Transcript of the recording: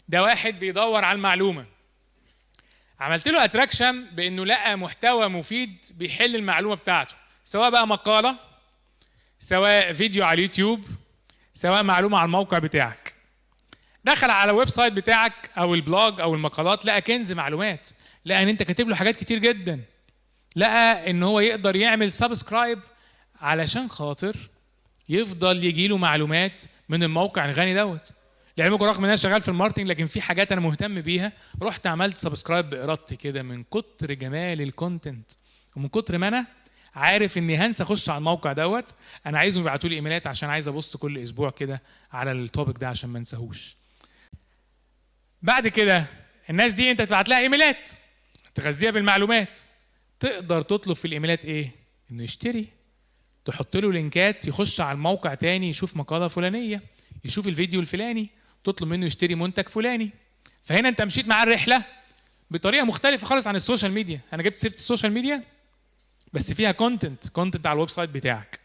ده واحد بيدور على المعلومه، عملت له اتراكشن بانه لقى محتوى مفيد بيحل المعلومه بتاعته، سواء بقى مقاله، سواء فيديو على اليوتيوب، سواء معلومه على الموقع بتاعك. دخل على الويب سايت بتاعك او البلوج او المقالات، لقى كنز معلومات، لقى ان انت كاتب له حاجات كتير جدا، لقى ان هو يقدر يعمل سبسكرايب علشان خاطر يفضل يجي له معلومات من الموقع الغني دوت. لعلمكم رغم ان انا شغال في الماركتنج لكن في حاجات انا مهتم بيها، رحت عملت سبسكرايب بارادتي كده من كتر جمال الكونتنت ومن كتر ما انا عارف اني هنسى اخش على الموقع دوت. انا عايزهم يبعتوا لي ايميلات عشان عايز ابص كل اسبوع كده على التوبيك ده عشان ما انساهوش. بعد كده الناس دي انت تبعت لها ايميلات تغذيها بالمعلومات، تقدر تطلب في الايميلات ايه؟ انه يشتري، تحط له لينكات يخش على الموقع تاني يشوف مقالة فلانية، يشوف الفيديو الفلاني، تطلب منه يشتري منتج فلاني. فهنا انت مشيت معاه الرحلة بطريقة مختلفة خالص عن السوشيال ميديا. انا جبت سيرة السوشيال ميديا بس فيها كونتنت على الويب سايت بتاعك.